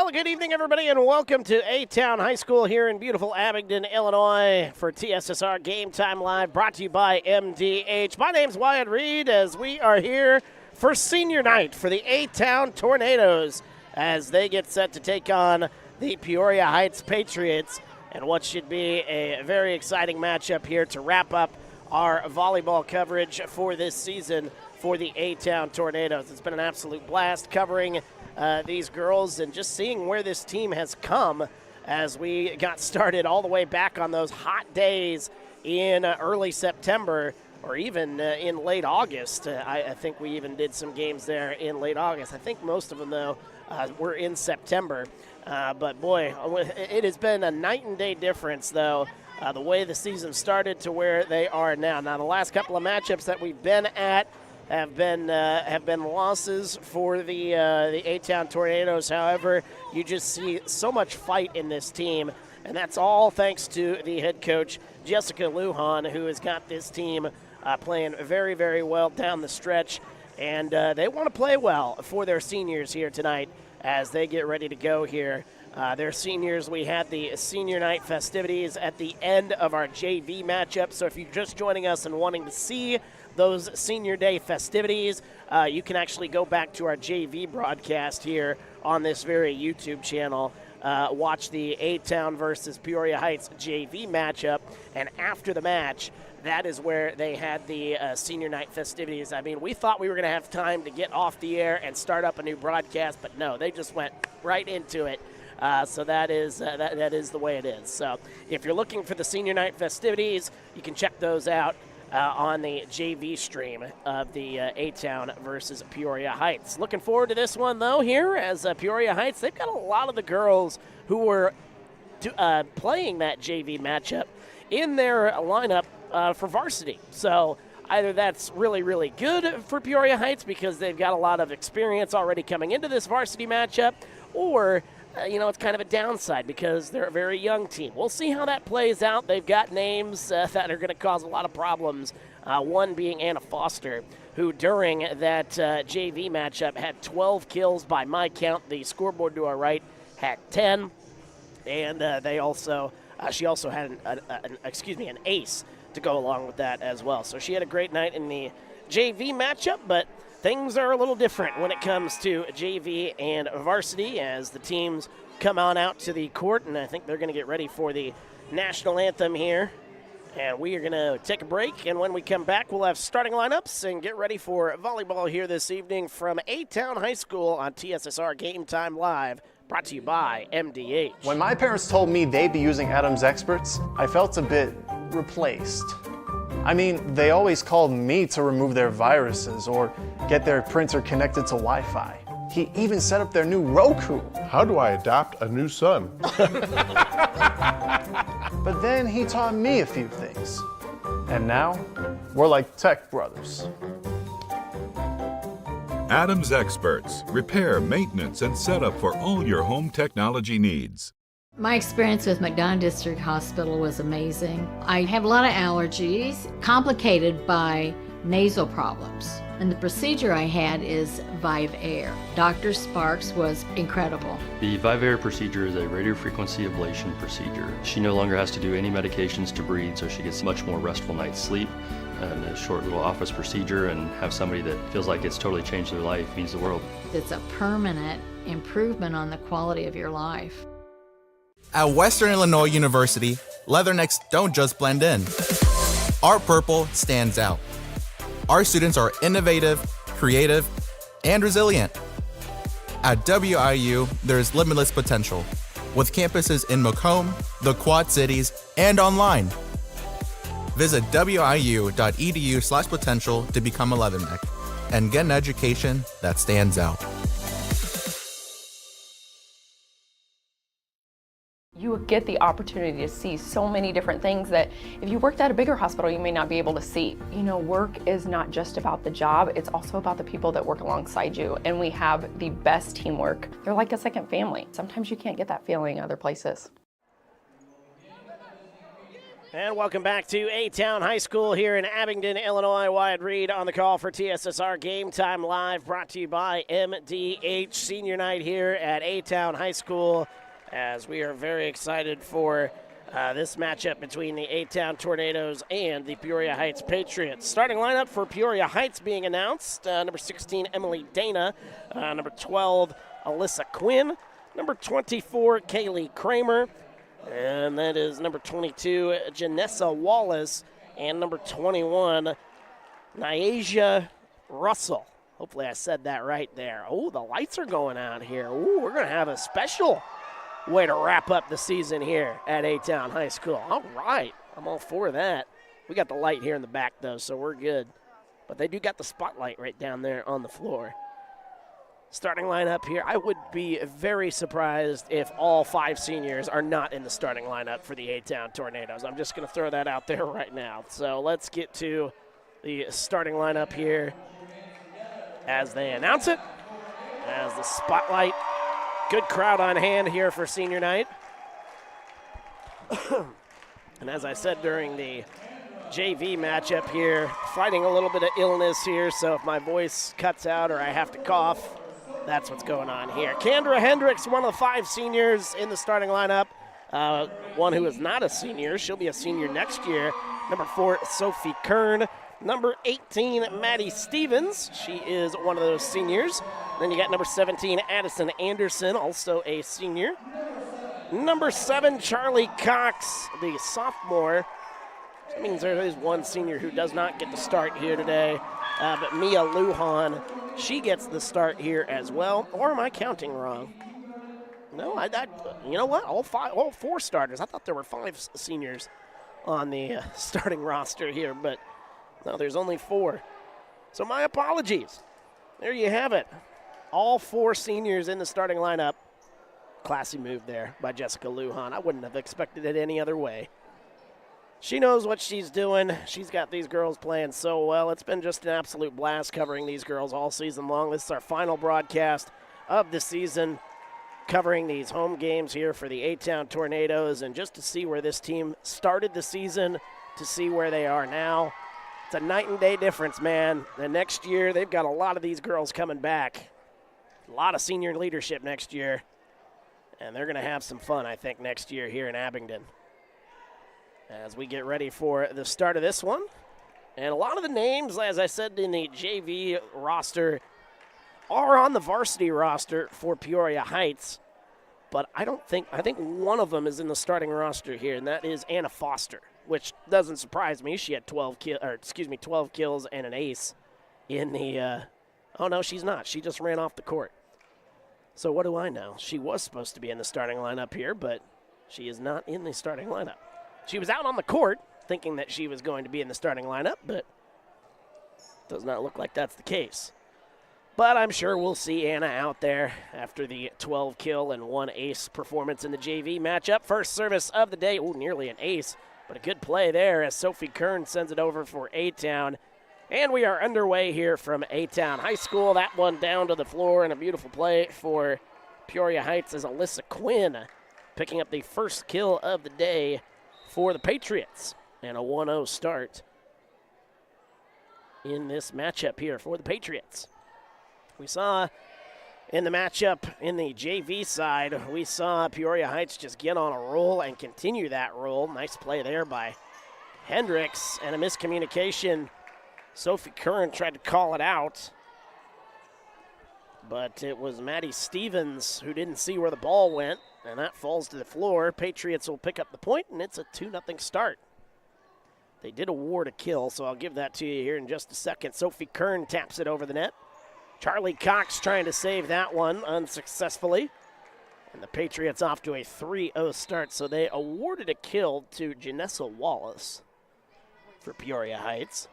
Well, good evening, everybody, and welcome to A-Town High School here in beautiful Abingdon, Illinois for TSSR Game Time Live, brought to you by MDH. My name's Wyatt Reed, as we are here for senior night for the A-Town Tornadoes as they get set to take on the Peoria Heights Patriots and what should be a very exciting matchup here to wrap up our volleyball coverage for this season for the A-Town Tornadoes. It's been an absolute blast covering these girls and just seeing where this team has come as we got started all the way back on those hot days in early September or even in late August. I think we even did some games there in late August. I think most of them, though, were in September. But, boy, it has been a night and day difference, though, the way the season started to where they are now. Now, the last couple of matchups that we've been at have been losses for the A-Town Tornadoes. However, you just see so much fight in this team, and that's all thanks to the head coach, Jessica Lujan, who has got this team playing very, very well down the stretch. And they want to play well for their seniors here tonight as they get ready to go here. Their seniors, we had the senior night festivities at the end of our JV matchup. So if you're just joining us and wanting to see those senior day festivities, you can actually go back to our JV broadcast here on this very YouTube channel. Watch the A-Town versus Peoria Heights JV matchup, and after the match, that is where they had the senior night festivities. I mean, we thought we were going to have time to get off the air and start up a new broadcast, but no, they just went right into it. So that is the way it is. So if you're looking for the senior night festivities, you can check those out on the JV stream of the A-Town versus Peoria Heights. Looking forward to this one, though, here as Peoria Heights. They've got a lot of the girls who were playing that JV matchup in their lineup for Varsity. So either that's really, really good for Peoria Heights because they've got a lot of experience already coming into this Varsity matchup, or it's kind of a downside because they're a very young team. We'll see how that plays out. They've got names that are going to cause a lot of problems, one being Anna Foster, who during that JV matchup had 12 kills by my count. The scoreboard to our right had 10, and she also had an ace to go along with that as well. So she had a great night in the JV matchup, but things are a little different when it comes to JV and Varsity as the teams come on out to the court, and I think they're going to get ready for the national anthem here. And we are going to take a break, and when we come back, we'll have starting lineups and get ready for volleyball here this evening from A-Town High School on TSSR Game Time Live, brought to you by MDH. When my parents told me they'd be using Adam's Experts, I felt a bit replaced. I mean, they always called me to remove their viruses or get their printer connected to Wi-Fi. He even set up their new Roku. How do I adopt a new son? But then he taught me a few things. And now, we're like tech brothers. Adam's Experts. Repair, maintenance, and setup for all your home technology needs. My experience with McDonough District Hospital was amazing. I have a lot of allergies, complicated by nasal problems. And the procedure I had is Vive Air. Dr. Sparks was incredible. The Vive Air procedure is a radiofrequency ablation procedure. She no longer has to do any medications to breathe, so she gets a much more restful night's sleep. And a short little office procedure, and have somebody that feels like it's totally changed their life means the world. It's a permanent improvement on the quality of your life. At Western Illinois University, leathernecks don't just blend in. Our purple stands out. Our students are innovative, creative, and resilient. At WIU, there's limitless potential, with campuses in Macomb, the Quad Cities, and online. Visit wiu.edu/potential to become a leatherneck and get an education that stands out. You will get the opportunity to see so many different things that if you worked at a bigger hospital, you may not be able to see. Work is not just about the job, it's also about the people that work alongside you. And we have the best teamwork. They're like a second family. Sometimes you can't get that feeling other places. And welcome back to A-Town High School here in Abingdon, Illinois. Wyatt Reed on the call for TSSR Game Time Live, brought to you by MDH. Senior night here at A-Town High School, as we are very excited for this matchup between the A-Town Tornadoes and the Peoria Heights Patriots. Starting lineup for Peoria Heights being announced. Number 16, Emily Dana. Number 12, Alyssa Quinn. Number 24, Kaylee Kramer. And that is number 22, Janessa Wallace, and number 21, Nyasia Russell. Hopefully I said that right there. Oh, the lights are going out here. Ooh, we're going to have a special way to wrap up the season here at A-Town High School. All right, I'm all for that. We got the light here in the back, though, so we're good. But they do got the spotlight right down there on the floor. Starting lineup here, I would be very surprised if all 5 seniors are not in the starting lineup for the A-Town Tornadoes. I'm just going to throw that out there right now. So let's get to the starting lineup here as they announce it, as the spotlight. Good crowd on hand here for senior night. And as I said during the JV matchup here, fighting a little bit of illness here, so if my voice cuts out or I have to cough, that's what's going on here. Kendra Hendricks, one of the 5 seniors in the starting lineup. One who is not a senior. She'll be a senior next year. Number 4, Sophie Kern. Number 18, Maddie Stevens. She is one of those seniors. Then you got number 17, Addison Anderson, also a senior. Number 7, Charlie Cox, the sophomore. That means there is one senior who does not get the start here today. But Mia Lujan, she gets the start here as well. Or am I counting wrong? No, you know what? All 4 starters. I thought there were 5 seniors on the starting roster here, but no, there's only 4. So my apologies. There you have it. All 4 seniors in the starting lineup. Classy move there by Jessica Lujan. I wouldn't have expected it any other way. She knows what she's doing. She's got these girls playing so well. It's been just an absolute blast covering these girls all season long. This is our final broadcast of the season, covering these home games here for the A-Town Tornadoes, and just to see where this team started the season to see where they are now. It's a night and day difference, man. The next year, they've got a lot of these girls coming back. A lot of senior leadership next year, and they're going to have some fun, I think, next year here in Abingdon, as we get ready for the start of this one. And a lot of the names, as I said, in the JV roster are on the varsity roster for Peoria Heights, but I think one of them is in the starting roster here, and that is Anna Foster, which doesn't surprise me. She had 12 kills and an ace in the oh no, she's not. She just ran off the court. So what do I know? She was supposed to be in the starting lineup here, but she is not in the starting lineup. She was out on the court thinking that she was going to be in the starting lineup, but does not look like that's the case. But I'm sure we'll see Anna out there after the 12 kill and 1 ace performance in the JV matchup. First service of the day. Ooh, nearly an ace, but a good play there as Sophie Kern sends it over for A-Town. And we are underway here from A-Town High School. That one down to the floor, and a beautiful play for Peoria Heights as Alyssa Quinn picking up the first kill of the day for the Patriots, and a 1-0 start in this matchup here for the Patriots. We saw in the matchup in the JV side, we saw Peoria Heights just get on a roll and continue that roll. Nice play there by Hendricks, and a miscommunication. Sophie Curran tried to call it out, but it was Maddie Stevens who didn't see where the ball went, and that falls to the floor. Patriots will pick up the point, and it's a 2-0 start. They did award a kill, so I'll give that to you here in just a second. Sophie Kern taps it over the net. Charlie Cox trying to save that one unsuccessfully. And the Patriots off to a 3-0 start, so they awarded a kill to Janessa Wallace for Peoria Heights.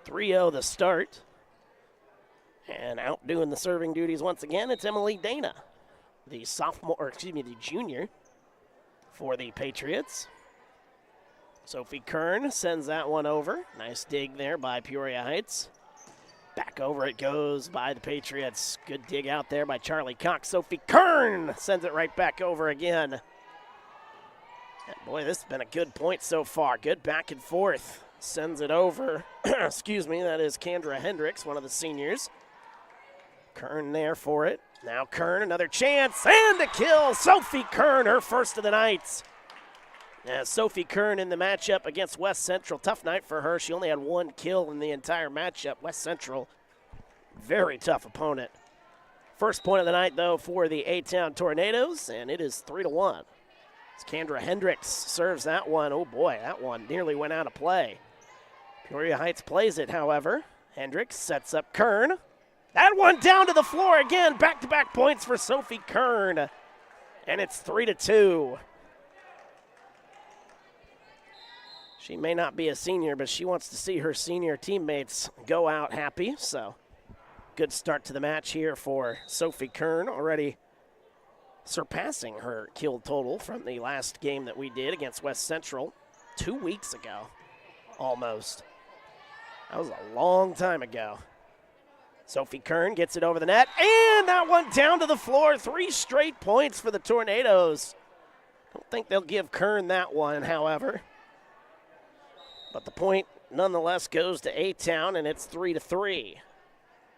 3-0 the start. And outdoing the serving duties once again, it's Emily Dana, the junior for the Patriots. Sophie Kern sends that one over. Nice dig there by Peoria Heights. Back over it goes by the Patriots. Good dig out there by Charlie Cox. Sophie Kern sends it right back over again. Boy, this has been a good point so far. Good back and forth. Sends it over. Excuse me, that is Kendra Hendricks, one of the seniors. Kern there for it. Now Kern, another chance, and a kill. Sophie Kern, her first of the night. Yeah, Sophie Kern in the matchup against West Central. Tough night for her. She only had one kill in the entire matchup. West Central, very tough opponent. First point of the night, though, for the A-Town Tornadoes, and it is 3-1. As Kendra Hendricks serves that one. Oh, boy, that one nearly went out of play. Peoria Heights plays it, however. Hendricks sets up Kern. That one down to the floor again. Back-to-back points for Sophie Kern. And it's 3-2. She may not be a senior, but she wants to see her senior teammates go out happy. So good start to the match here for Sophie Kern, already surpassing her kill total from the last game that we did against West Central 2 weeks ago, almost. That was a long time ago. Sophie Kern gets it over the net, and that one down to the floor. 3 straight points for the Tornadoes. Don't think they'll give Kern that one, however. But the point nonetheless goes to A-Town, and it's 3-3.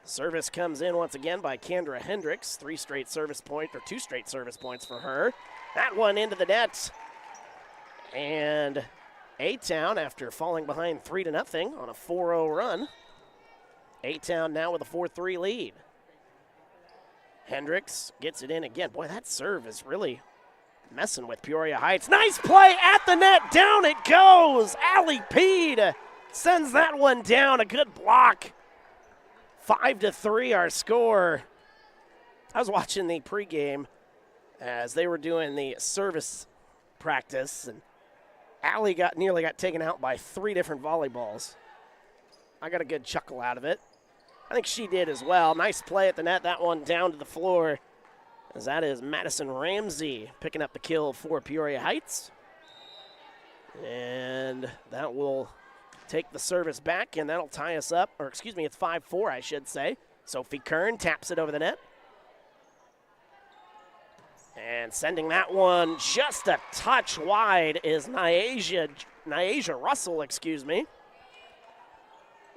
Service comes in once again by Kendra Hendricks. 2 straight service points for her. That one into the net. And A-Town, after falling behind 3-0 on a 4-0 run, A-Town now with a 4-3 lead. Hendricks gets it in again. Boy, that serve is really messing with Peoria Heights. Nice play at the net. Down it goes. Allie Peed sends that one down. A good block. 5-3 our score. I was watching the pregame as they were doing the service practice, and Allie nearly got taken out by 3 different volleyballs. I got a good chuckle out of it. I think she did as well. Nice play at the net. That one down to the floor, as that is Madison Ramsey picking up the kill for Peoria Heights. And that will take the service back, and that'll tie us up. Or excuse me, it's 5-4, I should say. Sophie Kern taps it over the net. And sending that one just a touch wide is Nyasia Russell, excuse me.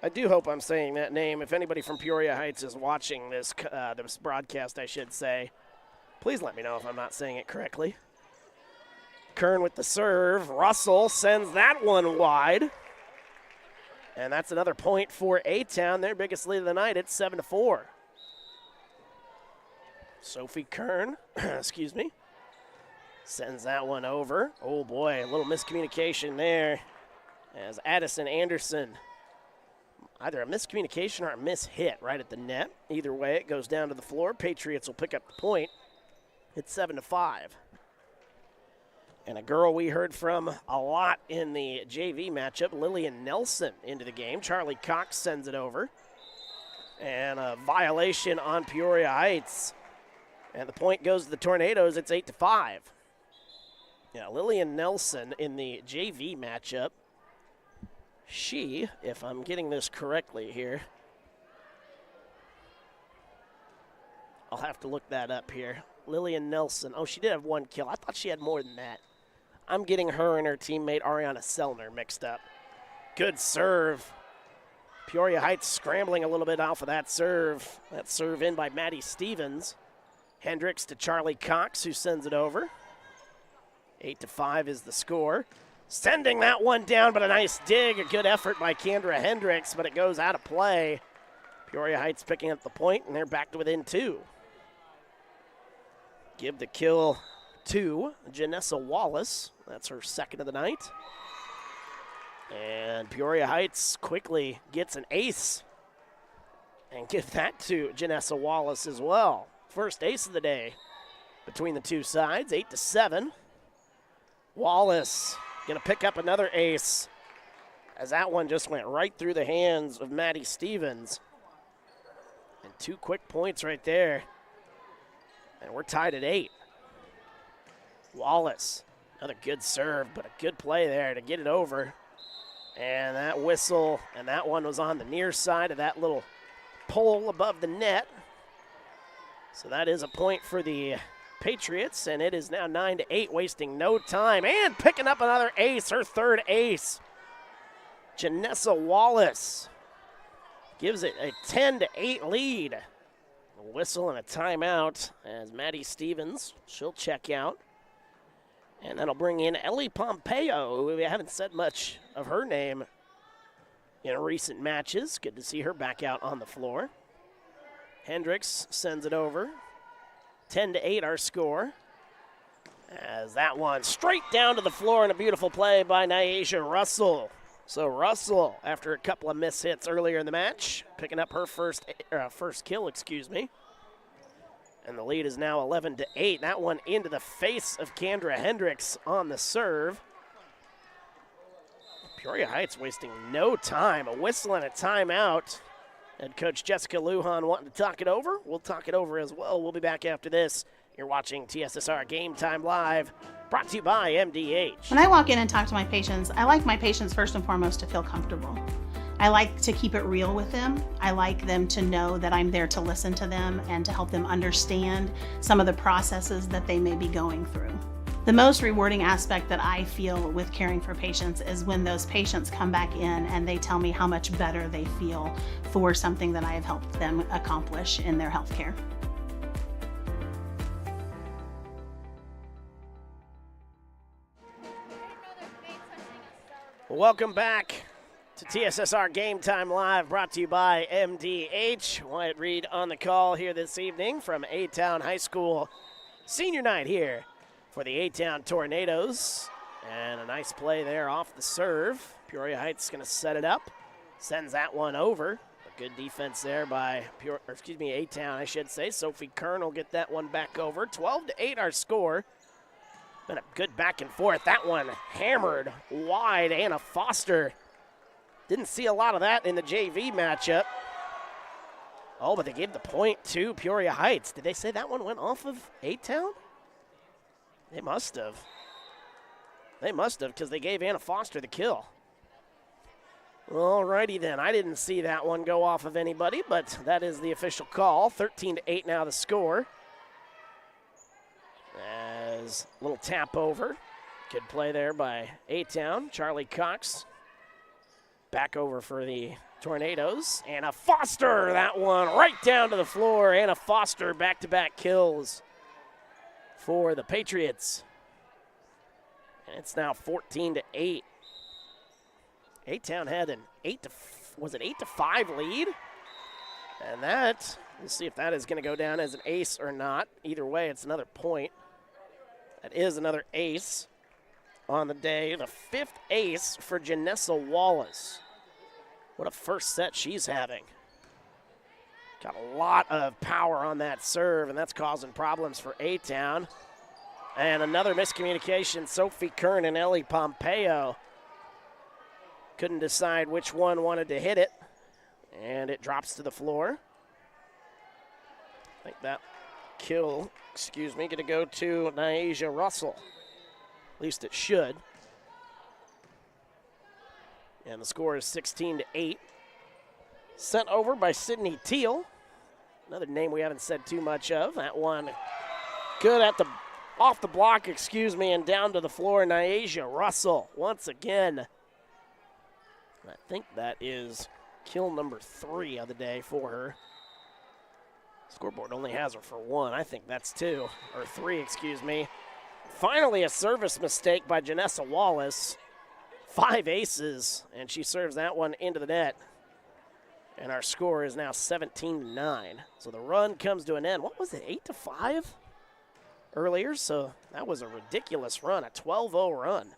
I do hope I'm saying that name. If anybody from Peoria Heights is watching this broadcast, I should say, please let me know if I'm not saying it correctly. Kern with the serve. Russell sends that one wide. And that's another point for A-Town, their biggest lead of the night. It's 7-4. Sophie Kern, excuse me, sends that one over. Oh boy, a little miscommunication there as Addison Anderson, either a miscommunication or a mishit right at the net. Either way, it goes down to the floor. Patriots will pick up the point. It's 7-5. And a girl we heard from a lot in the JV matchup, Lillian Nelson, into the game. Charlie Cox sends it over. And a violation on Peoria Heights. And the point goes to the Tornadoes. It's 8-5. Yeah, Lillian Nelson in the JV matchup. She, if I'm getting this correctly here, I'll have to look that up here. Lillian Nelson. Oh, she did have 1 kill. I thought she had more than that. I'm getting her and her teammate Ariana Sellner mixed up. Good serve. Peoria Heights scrambling a little bit off of that serve. That serve in by Maddie Stevens. Hendricks to Charlie Cox, who sends it over. 8-5 is the score. Sending that one down, but a nice dig. A good effort by Kendra Hendricks, but it goes out of play. Peoria Heights picking up the point, and they're back to within 2. Give the kill to Janessa Wallace. That's her second of the night. And Peoria Heights quickly gets an ace. And give that to Janessa Wallace as well. First ace of the day between the two sides, 8-7. Wallace going to pick up another ace as that one just went right through the hands of Maddie Stevens. And 2 quick points right there. And we're tied at 8. Wallace, another good serve, but a good play there to get it over. And that whistle, and that one was on the near side of that little pole above the net. So that is a point for the Patriots, and it is now 9-8, wasting no time. And picking up another ace, her third ace. Janessa Wallace gives it a 10-8 lead. A whistle and a timeout as Maddie Stevens, she'll check out. And that'll bring in Ellie Pompeo, who we haven't said much of her name in recent matches. Good to see her back out on the floor. Hendricks sends it over. 10-8 our score. As that one straight down to the floor and a beautiful play by Nyasia Russell. So Russell, after a couple of miss hits earlier in the match, picking up her first kill, And the lead is now 11-8. That one into the face of Kendra Hendricks on the serve. Peoria Heights wasting no time. A whistle and a timeout. Head coach Jessica Lujan wanting to talk it over. We'll talk it over as well. We'll be back after this. You're watching TSSR Game Time Live, brought to you by MDH. When I walk in and talk to my patients, I like my patients first and foremost to feel comfortable. I like to keep it real with them. I like them to know that I'm there to listen to them and to help them understand some of the processes that they may be going through. The most rewarding aspect that I feel with caring for patients is when those patients come back in and they tell me how much better they feel for something that I have helped them accomplish in their healthcare. Welcome back to TSSR Game Time Live, brought to you by MDH. Wyatt Reed on the call here this evening from A-Town High School. Senior night here for the A-Town Tornadoes. And a nice play there off the serve. Peoria Heights going to set it up. Sends that one over. A good defense there by A-Town, I should say. Sophie Kern will get that one back over. 12-8 our score. Been a good back and forth. That one hammered wide. Anna Foster. Didn't see a lot of that in the JV matchup. Oh, but they gave the point to Peoria Heights. Did they say that one went off of A-Town? They must have. They must have, because they gave Anna Foster the kill. Alrighty then. I didn't see that one go off of anybody, but that is the official call. 13-8 now the score. As a little tap over. Good play there by A-Town. Charlie Cox back over for the Tornadoes. Anna Foster, that one right down to the floor. Anna Foster, back-to-back kills for the Patriots. And it's now 14-8. A-Town had an 8-5 lead? And that, we'll see if that is going to go down as an ace or not. Either way, it's another point. That is another ace on the day. The fifth ace for Janessa Wallace. What a first set she's having. Got a lot of power on that serve, and that's causing problems for A-Town. And another miscommunication, Sophie Kern and Ellie Pompeo couldn't decide which one wanted to hit it, and it drops to the floor. I think that kill, going to go to Nyasia Russell. At least it should. And the score is 16-8. Sent over by Sydney Teal. Another name we haven't said too much of. That one good at the off the block, and down to the floor. Nyasia Russell once again. I think that is kill number 3 of the day for her. Scoreboard only has her for 1. I think that's 2, or 3, Finally a service mistake by Janessa Wallace. 5 aces, and she serves that one into the net. And our score is now 17-9. So the run comes to an end. What was it, 8-5 earlier? So that was a ridiculous run, a 12-0 run.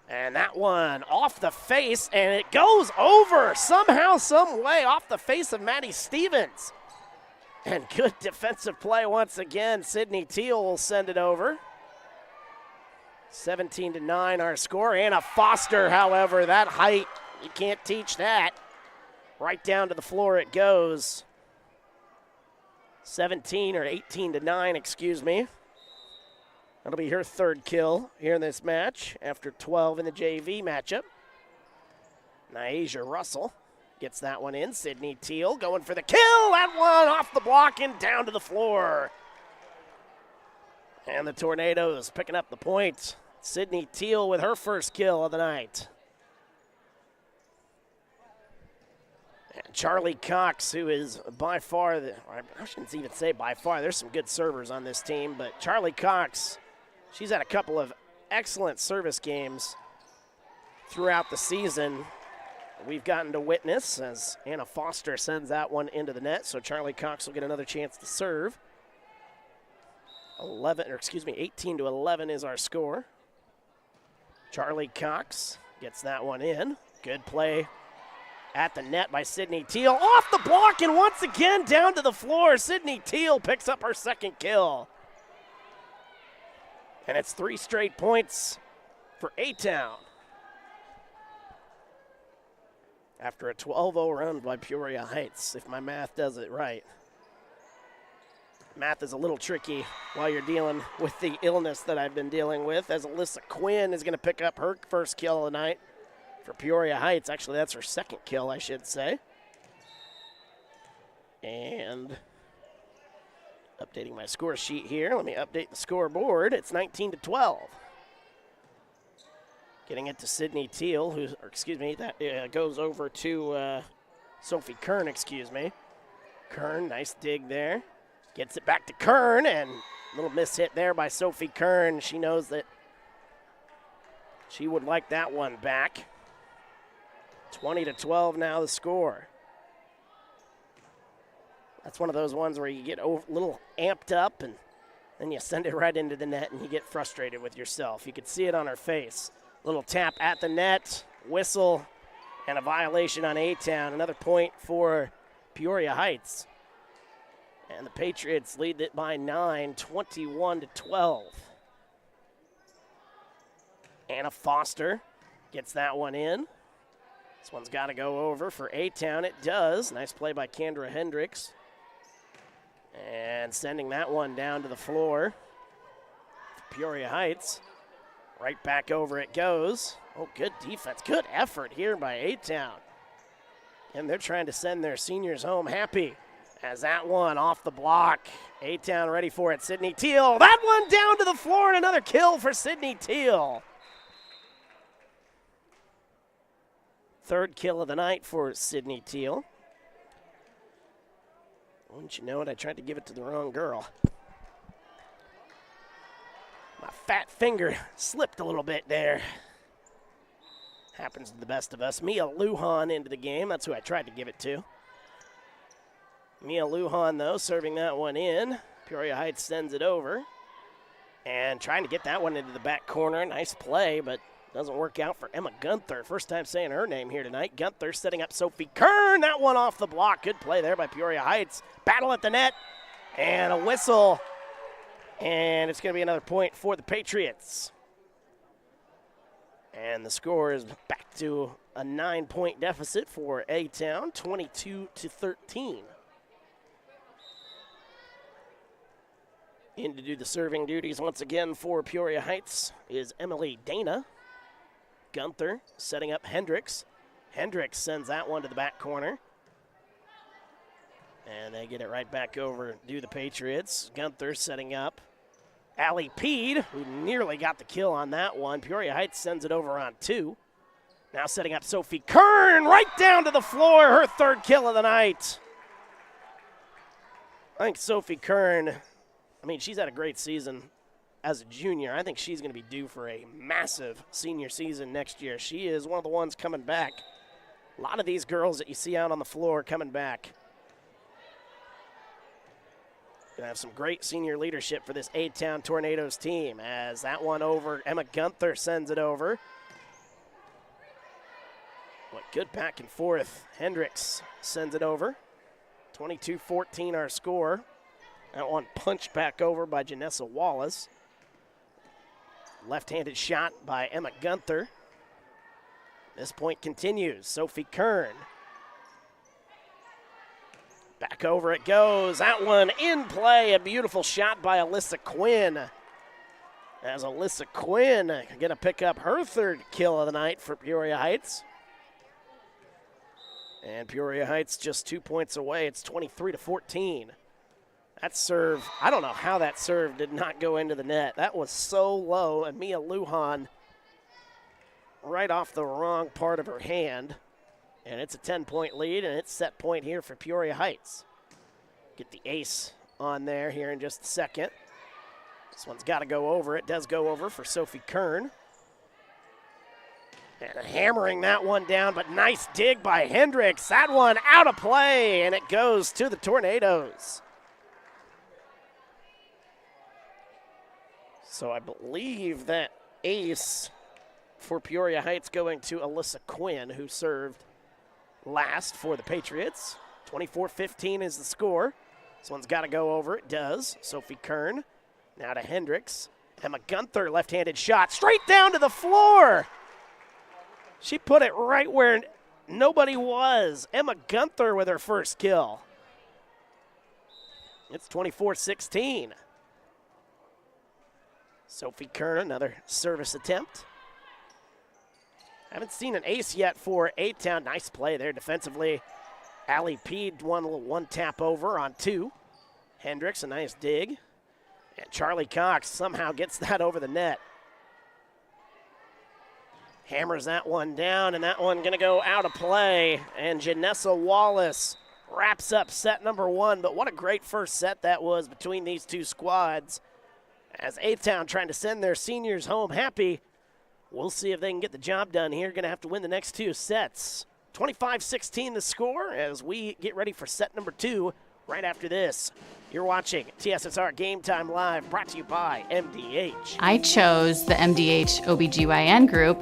And that one off the face, and it goes over somehow, some way off the face of Maddie Stevens. And good defensive play once again. Sydney Teal will send it over. 17-9 our score. Anna Foster, however, that height, you can't teach that. Right down to the floor it goes. 18-9, That'll be her third kill here in this match after 12 in the JV matchup. Nyasia Russell gets that one in. Sydney Teal going for the kill. That one off the block and down to the floor. And the Tornadoes picking up the point. Sydney Teal with her first kill of the night. And Charlie Cox, who is by far, I shouldn't even say by far, there's some good servers on this team, but Charlie Cox, she's had a couple of excellent service games throughout the season. We've gotten to witness as Anna Foster sends that one into the net, so Charlie Cox will get another chance to serve. 18 to 11 is our score. Charlie Cox gets that one in. Good play at the net by Sydney Teal. Off the block and once again down to the floor. Sydney Teal picks up her second kill. And it's 3 straight points for A-Town. After a 12-0 run by Peoria Heights, if my math does it right. Math is a little tricky while you're dealing with the illness that I've been dealing with, as Alyssa Quinn is going to pick up her first kill of the night for Peoria Heights. Actually, that's her second kill, I should say. And updating my score sheet here. Let me update the scoreboard. It's 19 to 12. Getting it to Sydney Teal, that goes over to Sophie Kern, Kern, nice dig there. Gets it back to Kern, and a little miss hit there by Sophie Kern. She knows that she would like that one back. 20 to 12 now the score. That's one of those ones where you get a little amped up, and then you send it right into the net, and you get frustrated with yourself. You could see it on her face. Little tap at the net, whistle, and a violation on A-Town. Another point for Peoria Heights. And the Patriots lead it by 9, 21 to 12. Anna Foster gets that one in. This one's got to go over for A-Town. It does. Nice play by Kendra Hendricks. And sending that one down to the floor for Peoria Heights. Right back over it goes. Oh, good defense. Good effort here by A-Town. And they're trying to send their seniors home happy. As that one off the block. A-Town ready for it. Sydney Teal. That one down to the floor, and another kill for Sydney Teal. Third kill of the night for Sydney Teal. Wouldn't you know it, I tried to give it to the wrong girl. My fat finger slipped a little bit there. Happens to the best of us. Mia Lujan into the game. That's who I tried to give it to. Mia Lujan, though, serving that one in. Peoria Heights sends it over. And trying to get that one into the back corner. Nice play, but doesn't work out for Emma Gunther. First time saying her name here tonight. Gunther setting up Sophie Kern. That one off the block. Good play there by Peoria Heights. Battle at the net. And a whistle. And it's going to be another point for the Patriots. And the score is back to a 9-point deficit for A-Town, 22 to 13. In to do the serving duties once again for Peoria Heights is Emily Dana. Gunther setting up Hendricks. Hendricks sends that one to the back corner. And they get it right back over to the Patriots. Gunther setting up Allie Peed, who nearly got the kill on that one. Peoria Heights sends it over on 2. Now setting up Sophie Kern right down to the floor. Her third kill of the night. I think Sophie Kern, she's had a great season as a junior. I think she's going to be due for a massive senior season next year. She is one of the ones coming back. A lot of these girls that you see out on the floor coming back. Going to have some great senior leadership for this A-Town Tornadoes team. As that one over, Emma Gunther sends it over. What good back and forth. Hendricks sends it over. 22-14 our score. That one punched back over by Janessa Wallace. Left-handed shot by Emma Gunther. This point continues. Sophie Kern. Back over it goes. That one in play. A beautiful shot by Alyssa Quinn. As Alyssa Quinn going to pick up her third kill of the night for Peoria Heights. And Peoria Heights just 2 points away. It's 23 to 14. That serve, I don't know how that serve did not go into the net. That was so low, and Mia Lujan right off the wrong part of her hand. And it's a 10-point lead, and it's set point here for Peoria Heights. Get the ace on there here in just a second. This one's got to go over. It does go over for Sophie Kern. And hammering that one down, but nice dig by Hendricks. That one out of play, and it goes to the Tornadoes. So I believe that ace for Peoria Heights going to Alyssa Quinn, who served last for the Patriots. 24-15 is the score. This one's got to go over. It does. Sophie Kern now to Hendricks. Emma Gunther, left-handed shot, straight down to the floor. She put it right where nobody was. Emma Gunther with her first kill. It's 24-16. Sophie Kern, another service attempt. Haven't seen an ace yet for A-Town. Nice play there defensively. Allie Peed, one tap over on two. Hendricks, a nice dig. And Charlie Cox somehow gets that over the net. Hammers that one down, and that one going to go out of play. And Janessa Wallace wraps up set number one. But what a great first set that was between these two squads. As A-Town trying to send their seniors home happy. We'll see if they can get the job done here. Going to have to win the next two sets. 25-16 the score as we get ready for set number two right after this. You're watching TSSR Game Time Live, brought to you by MDH. I chose the MDH OBGYN group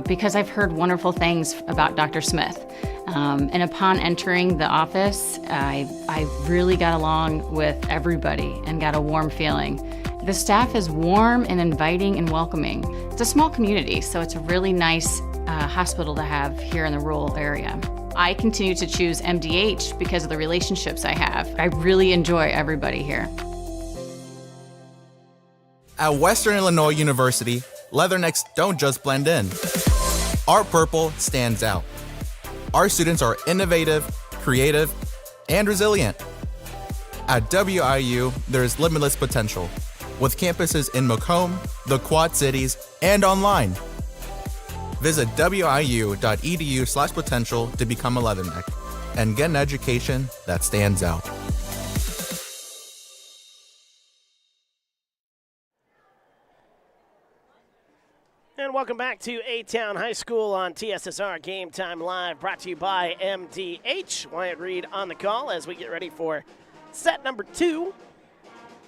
because I've heard wonderful things about Dr. Smith. And upon entering the office, I really got along with everybody and got a warm feeling. The staff is warm and inviting and welcoming. It's a small community, so it's a really nice hospital to have here in the rural area. I continue to choose MDH because of the relationships I have. I really enjoy everybody here. At Western Illinois University, leathernecks don't just blend in. Our purple stands out. Our students are innovative, creative, and resilient. At WIU, there is limitless potential, with campuses in Macomb, the Quad Cities, and online. Visit wiu.edu/potential to become a leatherneck and get an education that stands out. And welcome back to A-Town High School on TSSR Game Time Live, brought to you by MDH. Wyatt Reed on the call as we get ready for set number two.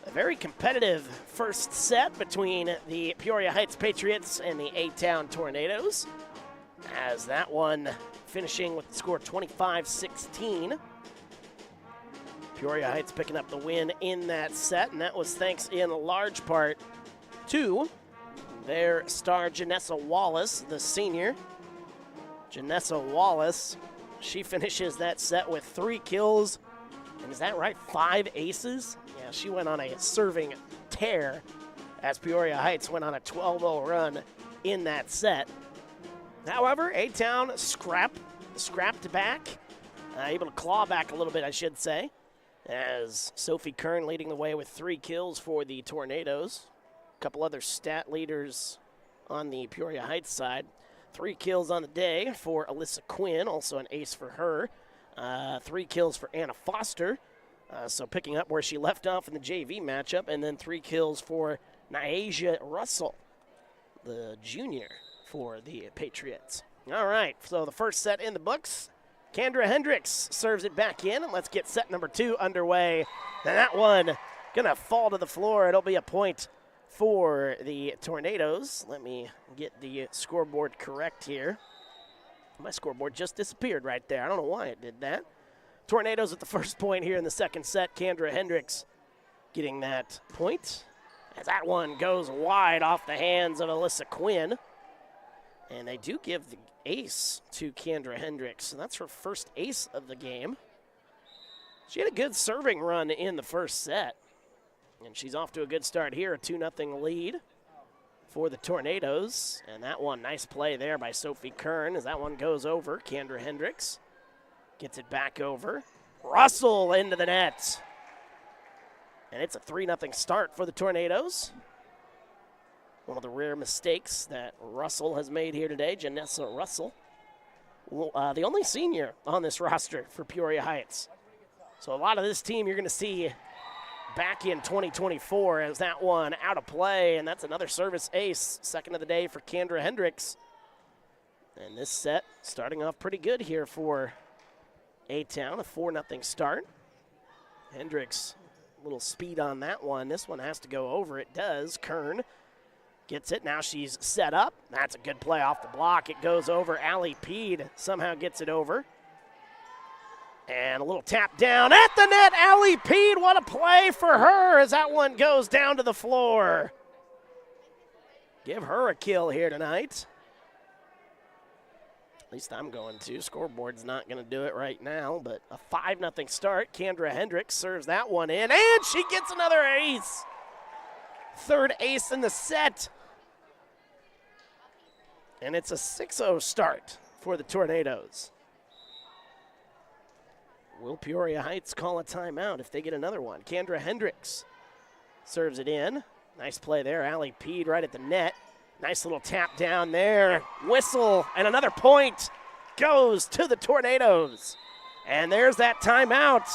A very competitive first set between the Peoria Heights Patriots and the A-Town Tornadoes, as that one finishing with the score 25-16. Peoria Heights picking up the win in that set, and that was thanks in large part to their star Janessa Wallace, the senior. Janessa Wallace, she finishes that set with 3 kills, and is that right, 5 aces? Yeah, she went on a serving tear as Peoria Heights went on a 12-0 run in that set. However, A-Town scrapped back, able to claw back a little bit, I should say, as Sophie Kern leading the way with 3 kills for the Tornadoes. A couple other stat leaders on the Peoria Heights side. 3 kills on the day for Alyssa Quinn, also an ace for her. 3 kills for Anna Foster, so picking up where she left off in the JV matchup, and then 3 kills for Nyasia Russell, the junior for the Patriots. All right, so the first set in the books. Kendra Hendricks serves it back in, and let's get set number 2 underway. And that one gonna fall to the floor. It'll be a point for the Tornadoes. Let me get the scoreboard correct here. My scoreboard just disappeared right there. I don't know why it did that. Tornadoes at the first point here in the second set. Kendra Hendricks getting that point, as that one goes wide off the hands of Alyssa Quinn. And they do give the ace to Kendra Hendricks, so that's her first ace of the game. She had a good serving run in the first set, and she's off to a good start here, a 2-0 lead for the Tornadoes. And that one, nice play there by Sophie Kern as that one goes over. Kendra Hendricks gets it back over. Russell into the net. And it's a 3-0 start for the Tornadoes. One of the rare mistakes that Russell has made here today, Janessa Russell. The only senior on this roster for Peoria Heights. So a lot of this team you're going to see back in 2024 as that one out of play, and that's another service ace, second of the day for Kendra Hendricks. And this set starting off pretty good here for A-Town, a 4-0 start. Hendricks, a little speed on that one. This one has to go over. It does. Kern gets it. Now she's set up. That's a good play off the block. It goes over. Allie Peed somehow gets it over. And a little tap down at the net. Allie Peed, what a play for her as that one goes down to the floor. Give her a kill here tonight. At least I'm going to. Scoreboard's not going to do it right now, but a 5-0 start. Kendra Hendricks serves that one in, and she gets another ace. Third ace in the set. And it's a 6-0 start for the Tornadoes. Will Peoria Heights call a timeout if they get another one? Kendra Hendricks serves it in. Nice play there. Allie Peed right at the net. Nice little tap down there. Whistle, and another point goes to the Tornadoes. And there's that timeout.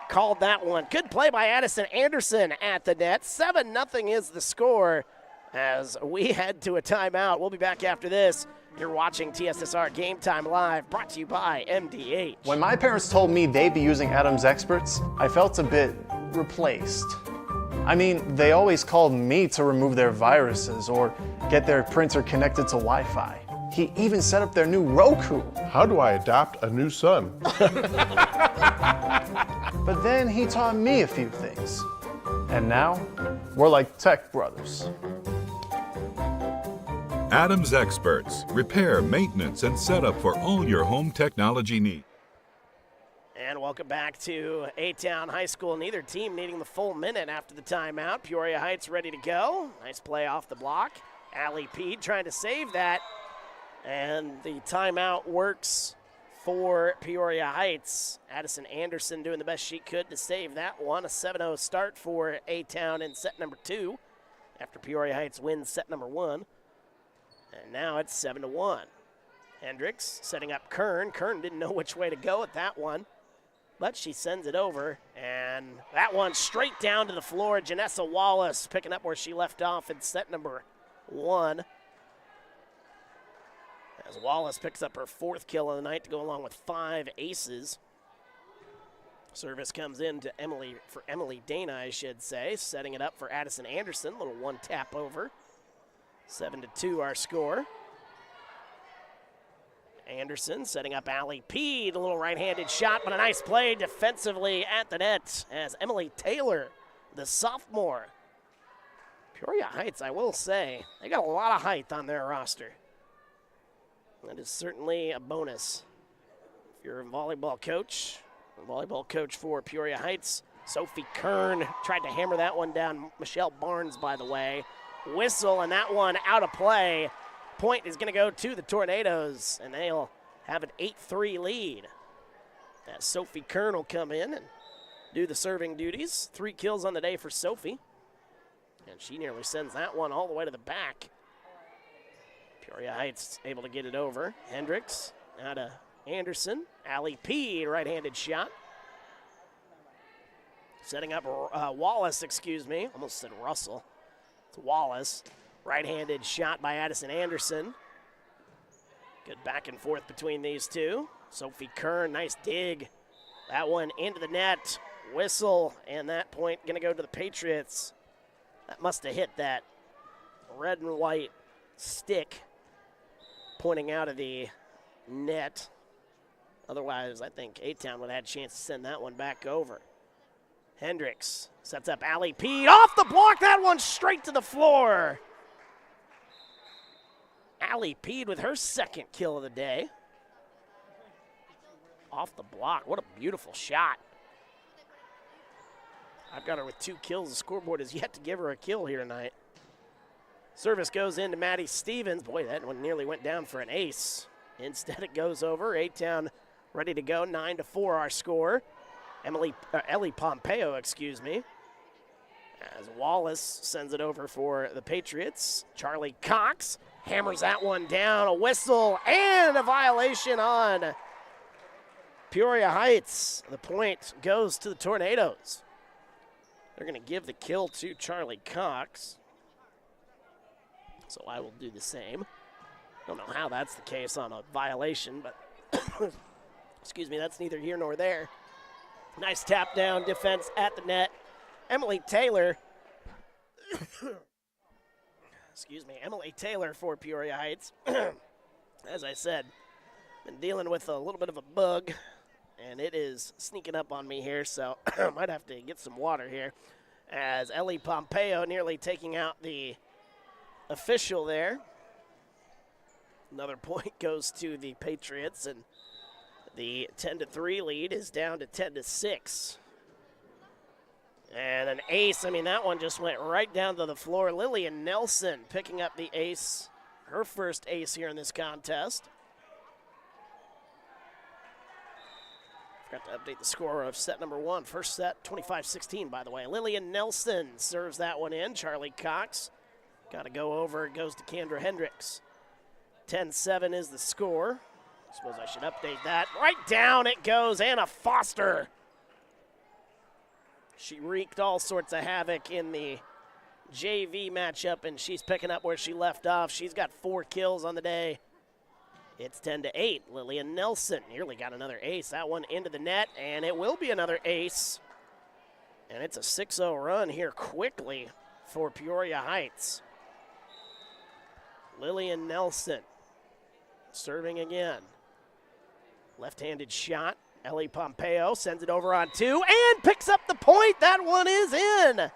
Called that one. Good play by Addison Anderson at the net. 7-0 is the score as we head to a timeout. We'll be back after this. You're watching TSSR Game Time Live, brought to you by MDH. When my parents told me they'd be using Adam's experts, I felt a bit replaced. I mean, they always called me to remove their viruses or get their printer connected to Wi-Fi. He even set up their new Roku. How do I adopt a new son? But then he taught me a few things. And now, we're like tech brothers. Adams Experts. Repair, maintenance, and setup for all your home technology needs. And welcome back to A-Town High School. Neither team needing the full minute after the timeout. Peoria Heights ready to go. Nice play off the block. Allie Peed trying to save that. And the timeout works for Peoria Heights. Addison Anderson doing the best she could to save that one. A 7-0 start for A-Town in set number 2 after Peoria Heights wins set number 1. And now it's 7-1. Hendricks setting up Kern. Kern didn't know which way to go at that one, but she sends it over, and that one straight down to the floor. Janessa Wallace picking up where she left off in set number 1. As Wallace picks up her 4th kill of the night to go along with 5 aces. Service comes in to Emily Dana, I should say, setting it up for Addison Anderson. Little one tap over. 7-2 our score. Anderson setting up Allie Peed. A little right-handed shot, but a nice play defensively at the net as Emily Taylor, the sophomore. Peoria Heights, I will say, they got a lot of height on their roster. That is certainly a bonus. If you're a volleyball coach for Peoria Heights, Sophie Kern tried to hammer that one down. Michelle Barnes, by the way. Whistle, and that one out of play. Point is going to go to the Tornadoes, and they'll have an 8-3 lead. As Sophie Kern will come in and do the serving duties. 3 kills on the day for Sophie. And she nearly sends that one all the way to the back. Peoria Heights able to get it over. Hendricks out to Anderson. Allie Peed, right-handed shot. Setting up Wallace, Almost said Russell. It's Wallace. Right-handed shot by Addison Anderson. Good back and forth between these two. Sophie Kern, nice dig. That one into the net. Whistle, and that point going to go to the Patriots. That must have hit that red and white stick pointing out of the net. Otherwise, I think A-Town would have had a chance to send that one back over. Hendricks sets up Allie Peed off the block. That one straight to the floor. Allie Peed with her 2nd kill of the day. Off the block. What a beautiful shot. I've got her with 2 kills. The scoreboard has yet to give her a kill here tonight. Service goes into Maddie Stevens. Boy, that one nearly went down for an ace. Instead, it goes over. A-Town ready to go. 9-4 our score. Ellie Pompeo, As Wallace sends it over for the Patriots. Charlie Cox hammers that one down. A whistle and a violation on Peoria Heights. The point goes to the Tornadoes. They're going to give the kill to Charlie Cox. So I will do the same. Don't know how that's the case on a violation, but excuse me, that's neither here nor there. Nice tap down defense at the net. Emily Taylor. Excuse me, Emily Taylor for Peoria Heights. As I said, been dealing with a little bit of a bug, and it is sneaking up on me here, so I might have to get some water here. As Ellie Pompeo nearly taking out the official there. Another point goes to the Patriots, and the 10-3 lead is down to 10-6. And an ace, I mean, that one just went right down to the floor. Lillian Nelson picking up the ace, her first ace here in this contest. Forgot to update the score of set number one. First set, 25-16, by the way. Lillian Nelson serves that one in. Charlie Cox got to go over. It goes to Kendra Hendricks. 10-7 is the score. I suppose I should update that. Right down it goes. Anna Foster. She wreaked all sorts of havoc in the JV matchup, and she's picking up where she left off. She's got 4 kills on the day. It's 10-8. Lillian Nelson nearly got another ace. That one into the net, and it will be another ace. And it's a 6-0 run here quickly for Peoria Heights. Lillian Nelson serving again. Left-handed shot. Ellie Pompeo sends it over on 2 and picks up the point. That one is in.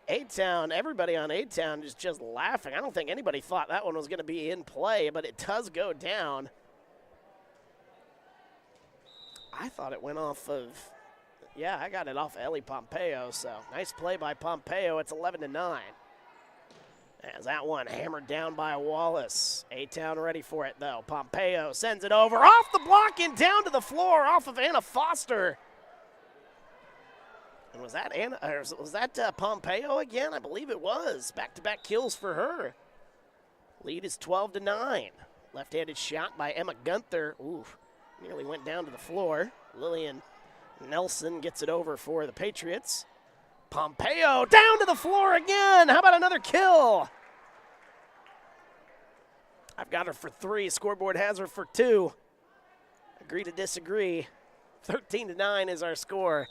A-Town, everybody on A-Town is just laughing. I don't think anybody thought that one was going to be in play, but it does go down. I thought it went off of, yeah, I got it off Ellie Pompeo, so nice play by Pompeo. It's 11-9. As that one hammered down by Wallace. A-Town ready for it, though. Pompeo sends it over off the block and down to the floor off of Anna Foster. And was that Anna? Or was that Pompeo again? I believe it was. Back-to-back kills for her. Lead is 12-9. Left-handed shot by Emma Gunther. Oof, nearly went down to the floor. Lillian Nelson gets it over for the Patriots. Pompeo down to the floor again. How about another kill? I've got her for 3. Scoreboard has her for 2. Agree to disagree. 13-9 is our score.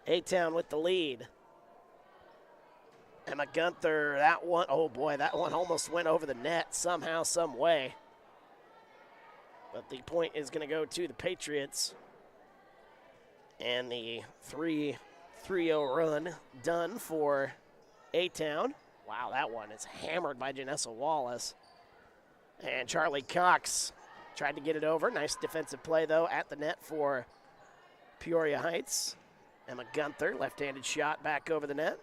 A-Town with the lead. Emma Gunther, that one, oh boy, that one almost went over the net somehow, some way. But the point is going to go to the Patriots. And the 3-0 run done for A-Town. Wow, that one is hammered by Janessa Wallace. And Charlie Cox tried to get it over. Nice defensive play, though, at the net for Peoria Heights. Emma Gunther, left-handed shot back over the net.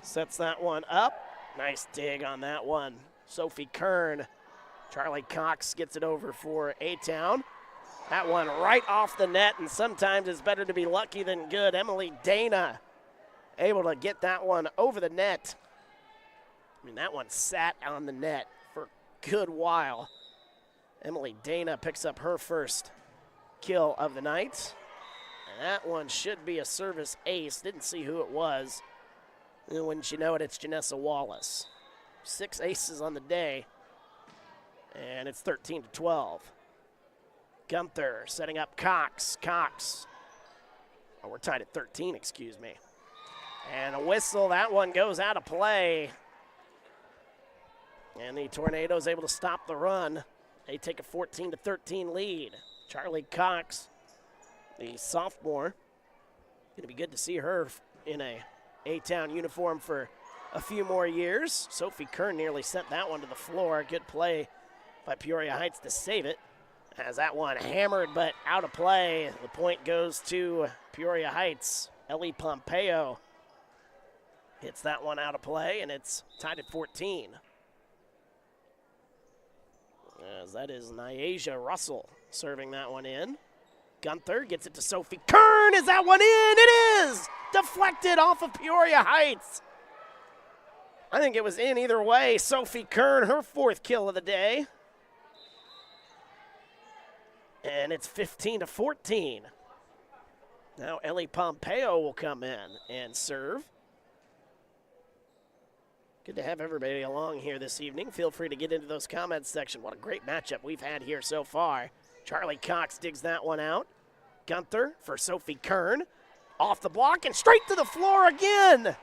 Sets that one up. Nice dig on that one. Sophie Kern. Charlie Cox gets it over for A-Town. That one right off the net, and sometimes it's better to be lucky than good. Emily Dana able to get that one over the net. I mean, that one sat on the net for a good while. Emily Dana picks up her first kill of the night. And that one should be a service ace. Didn't see who it was. And wouldn't you know it, it's Janessa Wallace. 6 aces on the day, and it's 13-12. Gunther setting up Cox. Oh, we're tied at 13, excuse me. And a whistle, that one goes out of play. And the Tornadoes able to stop the run. They take a 14-13 lead. Charlie Cox, the sophomore. Gonna be good to see her in a A-Town uniform for a few more years. Sophie Kern nearly sent that one to the floor. Good play by Peoria Heights to save it. As that one hammered but out of play, the point goes to Peoria Heights. Ellie Pompeo hits that one out of play, and it's tied at 14. As that is Nyasia Russell serving that one in. Gunther gets it to Sophie Kern. Kern. Is that one in? It is! Deflected off of Peoria Heights. I think it was in either way. Sophie Kern, her 4th kill of the day. And it's 15-14. Now Ellie Pompeo will come in and serve. Good to have everybody along here this evening. Feel free to get into those comments section. What a great matchup we've had here so far. Charlie Cox digs that one out. Gunther for Sophie Kern. Off the block and straight to the floor again.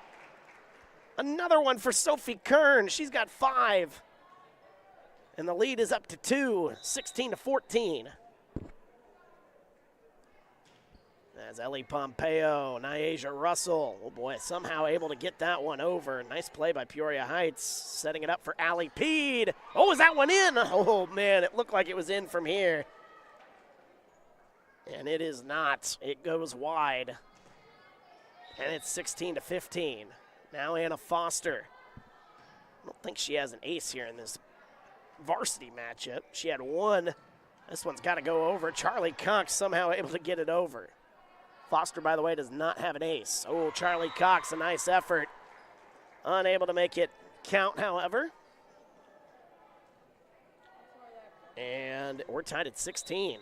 Another one for Sophie Kern. She's got 5. And the lead is up to 2, 16-14. As Ellie Pompeo, Nyasia Russell. Oh boy, somehow able to get that one over. Nice play by Peoria Heights, setting it up for Allie Peed. Oh, is that one in? Oh man, it looked like it was in from here. And it is not. It goes wide. And it's 16-15. Now Anna Foster. I don't think she has an ace here in this varsity matchup. She had 1. This one's got to go over. Charlie Cox somehow able to get it over. Foster, by the way, does not have an ace. Oh, Charlie Cox, a nice effort. Unable to make it count, however. And we're tied at 16.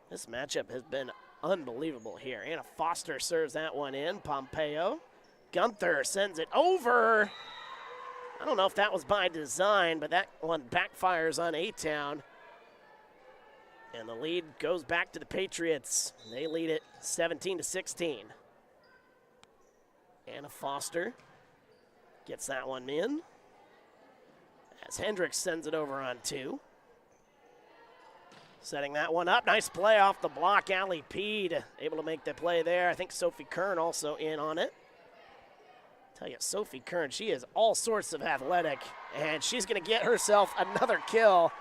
This matchup has been unbelievable here. Anna Foster serves that one in. Pompeo. Gunther sends it over. I don't know if that was by design, but that one backfires on A-Town. And the lead goes back to the Patriots. They lead it 17-16. Anna Foster gets that one in. As Hendricks sends it over on 2. Setting that one up. Nice play off the block. Allie Peed able to make the play there. I think Sophie Kern also in on it. Tell you, Sophie Kern, she is all sorts of athletic. And she's going to get herself another kill.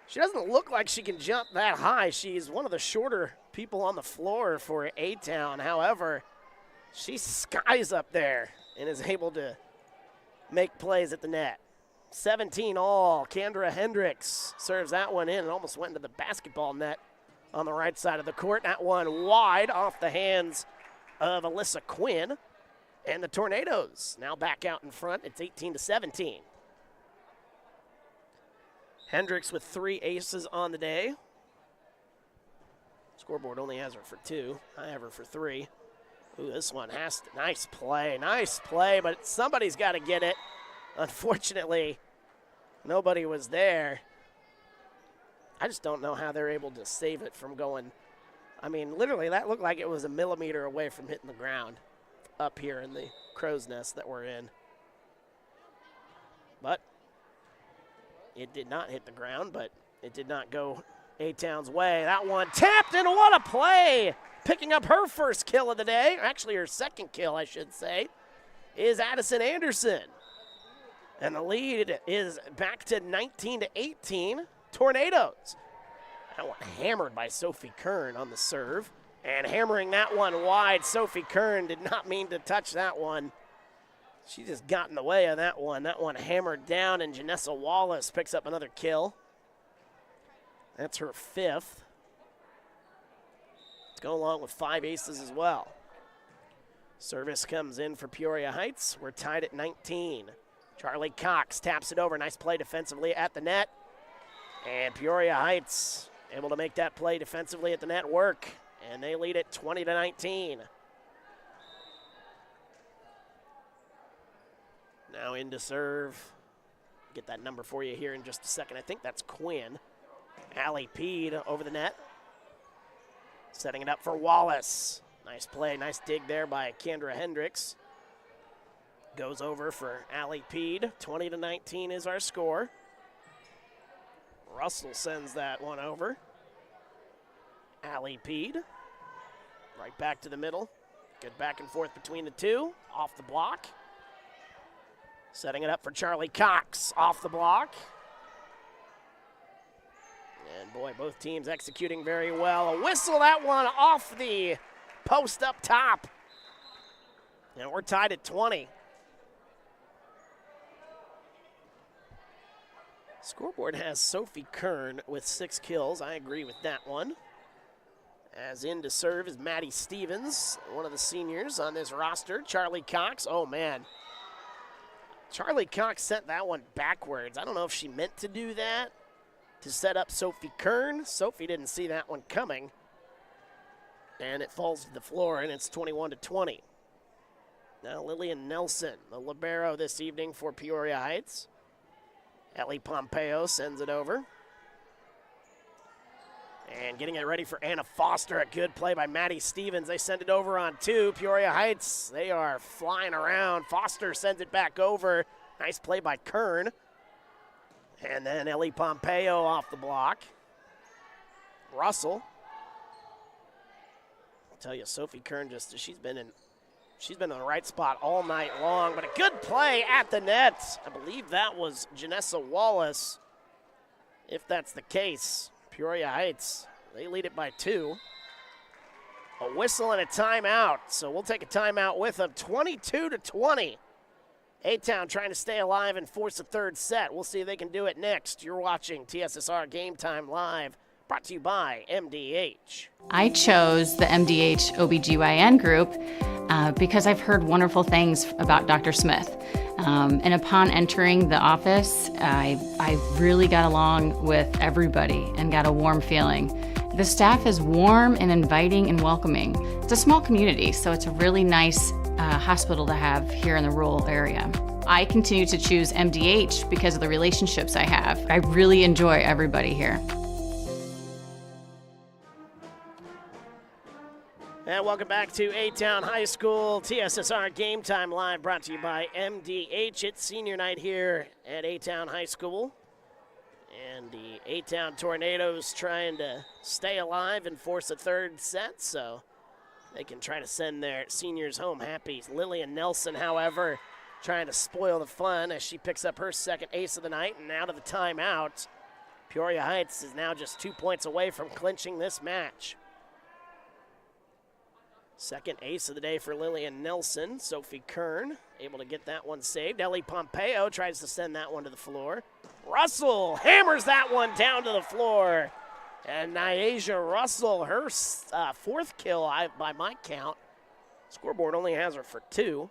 She doesn't look like she can jump that high. She's one of the shorter people on the floor for A-Town. However, she skies up there and is able to make plays at the net. 17 all. Kendra Hendricks serves that one in and almost went into the basketball net on the right side of the court. That one wide off the hands of Alyssa Quinn. And the Tornadoes now back out in front. It's 18-17. Hendricks with 3 aces on the day. Scoreboard only has her for 2. I have her for 3. Ooh, this one has to, nice play, but somebody's got to get it. Unfortunately, nobody was there. I just don't know how they're able to save it from going. I mean, literally, that looked like it was a millimeter away from hitting the ground up here in the crow's nest that we're in. But it did not hit the ground, but it did not go A-Town's way. That one tapped, and what a play! Picking up her first kill of the day, actually her second kill, I should say, is Addison Anderson. And the lead is back to 19-18, Tornadoes. That one hammered by Sophie Kern on the serve. And hammering that one wide, Sophie Kern did not mean to touch that one. She just got in the way of that one. That one hammered down, and Janessa Wallace picks up another kill. That's her 5th. Let's go along with 5 aces as well. Service comes in for Peoria Heights. We're tied at 19. Charlie Cox taps it over. Nice play defensively at the net. And Peoria Heights able to make that play defensively at the net work. And they lead it 20-19. Now in to serve. Get that number for you here in just a second. I think that's Quinn. Allie Peed over the net. Setting it up for Wallace. Nice play, nice dig there by Kendra Hendricks. Goes over for Allie Peed. 20-19 is our score. Russell sends that one over. Allie Peed. Right back to the middle. Good back and forth between the two. Off the block. Setting it up for Charlie Cox. Off the block. And boy, both teams executing very well. A whistle, that one off the post up top. And we're tied at 20. Scoreboard has Sophie Kern with 6 kills. I agree with that one. As in to serve is Maddie Stevens, one of the seniors on this roster. Charlie Cox, oh man. Charlie Cox sent that one backwards. I don't know if she meant to do that to set up Sophie Kern. Sophie didn't see that one coming. And it falls to the floor, and it's 21-20. Now Lillian Nelson, the libero this evening for Peoria Heights. Ellie Pompeo sends it over. And getting it ready for Anna Foster. A good play by Maddie Stevens. They send it over on two. Peoria Heights, they are flying around. Foster sends it back over. Nice play by Kern. And then Ellie Pompeo off the block. Russell. I'll tell you, Sophie Kern she's been in the right spot all night long. But a good play at the net. I believe that was Janessa Wallace. If that's the case. Peoria Heights, they lead it by 2. A whistle and a timeout. So we'll take a timeout with them. 22-20. A-Town trying to stay alive and force a third set. We'll see if they can do it next. You're watching TSSR Game Time Live, brought to you by MDH. I chose the MDH OBGYN group because I've heard wonderful things about Dr. Smith. And upon entering the office, I really got along with everybody and got a warm feeling. The staff is warm and inviting and welcoming. It's a small community, so it's a really nice hospital to have here in the rural area. I continue to choose MDH because of the relationships I have. I really enjoy everybody here. And welcome back to A-Town High School TSSR Game Time Live, brought to you by MDH. It's senior night here at A-Town High School. And the A-Town Tornadoes trying to stay alive and force a third set, so they can try to send their seniors home happy. Lillian Nelson, however, trying to spoil the fun as she picks up her second ace of the night, and out of the timeout, Peoria Heights is now just 2 points away from clinching this match. Second ace of the day for Lillian Nelson. Sophie Kern able to get that one saved. Ellie Pompeo tries to send that one to the floor. Russell hammers that one down to the floor. And Nyasia Russell, her fourth kill by my count. Scoreboard only has her for 2,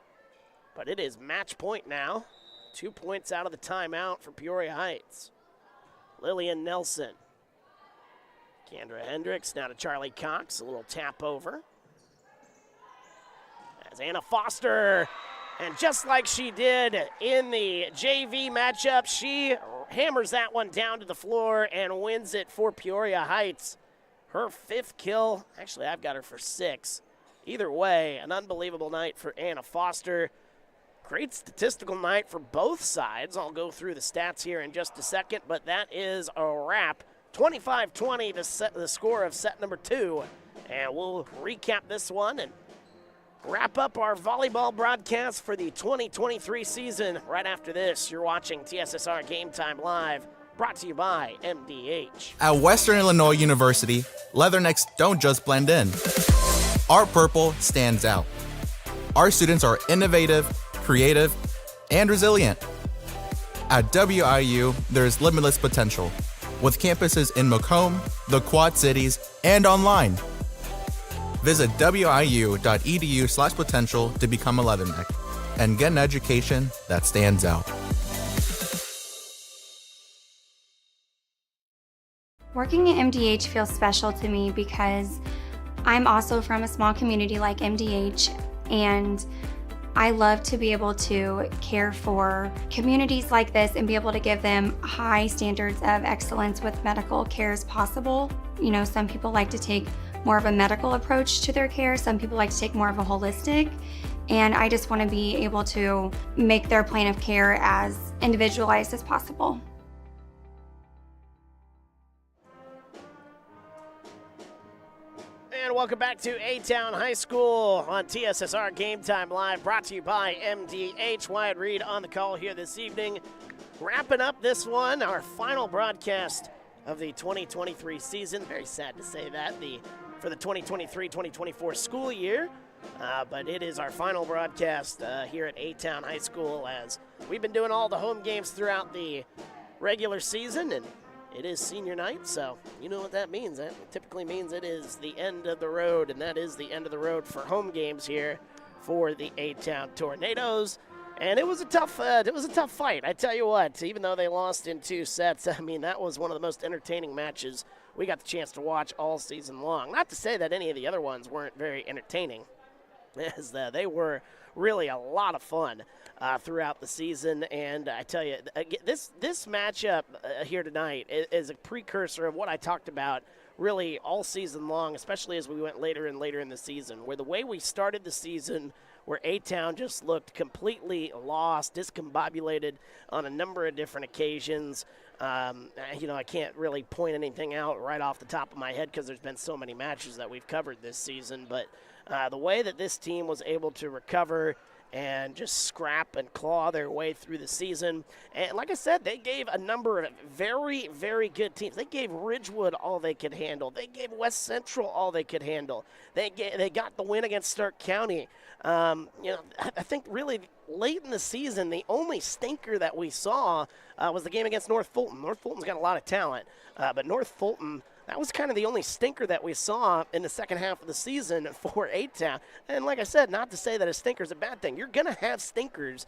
but it is match point now. 2 points out of the timeout for Peoria Heights. Lillian Nelson. Kendra Hendricks now to Charlie Cox, a little tap over. As Anna Foster, and just like she did in the JV matchup, she hammers that one down to the floor and wins it for Peoria Heights. Her 5th kill. Actually, I've got her for 6. Either way, an unbelievable night for Anna Foster. Great statistical night for both sides. I'll go through the stats here in just a second, but that is a wrap. 25-20 the score of set number 2. And we'll recap this one and wrap up our volleyball broadcast for the 2023 season. Right after this, you're watching TSSR Game Time Live, brought to you by MDH. At Western Illinois University, leathernecks don't just blend in. Our purple stands out. Our students are innovative, creative, and resilient. At WIU, there's limitless potential, with campuses in Macomb, the Quad Cities, and online. Visit wiu.edu/potential to become a leatherneck and get an education that stands out. Working at MDH feels special to me because I'm also from a small community like MDH, and I love to be able to care for communities like this and be able to give them high standards of excellence with medical care as possible. You know, some people like to take more of a medical approach to their care. Some people like to take more of a holistic. And I just want to be able to make their plan of care as individualized as possible. And welcome back to A-Town High School on TSSR Game Time Live, brought to you by MDH. Wyatt Reed on the call here this evening. Wrapping up this one, our final broadcast of the 2023 season. Very sad to say that, for the 2023-2024 school year. But it is our final broadcast here at A-Town High School, as we've been doing all the home games throughout the regular season, and it is senior night, so you know what that means. That typically means it is the end of the road, and that is the end of the road for home games here for the A-Town Tornadoes. And it was a tough fight. I tell you what, even though they lost in 2 sets, I mean, that was one of the most entertaining matches we got the chance to watch all season long. Not to say that any of the other ones weren't very entertaining, as they were really a lot of fun throughout the season. And I tell you, this matchup here tonight is a precursor of what I talked about really all season long, especially as we went later and later in the season, where the way we started the season, where A-Town just looked completely lost, discombobulated on a number of different occasions. I can't really point anything out right off the top of my head because there's been so many matches that we've covered this season, but the way that this team was able to recover and just scrap and claw their way through the season. And like I said, they gave a number of very, very good teams. They gave Ridgewood all they could handle. They gave West Central all they could handle. They got the win against Stark County. I think really late in the season, the only stinker that we saw was the game against North Fulton. North Fulton's got a lot of talent, but North Fulton, that was kind of the only stinker that we saw in the second half of the season for A-Town. And like I said, not to say that a stinker is a bad thing. You're going to have stinkers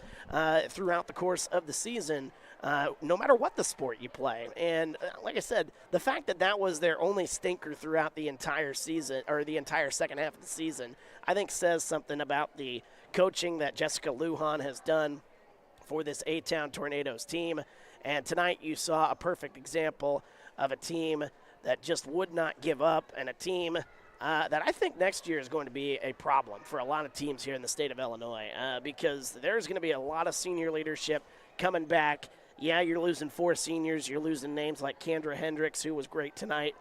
throughout the course of the season, no matter what the sport you play. And like I said, the fact that that was their only stinker throughout the entire season, or the entire second half of the season, I think says something about the coaching that Jessica Lujan has done for this A-Town Tornadoes team. And tonight you saw a perfect example of a team that just would not give up, and a team that I think next year is going to be a problem for a lot of teams here in the state of Illinois, because there's going to be a lot of senior leadership coming back. Yeah, you're losing 4 seniors. You're losing names like Kendra Hendricks, who was great tonight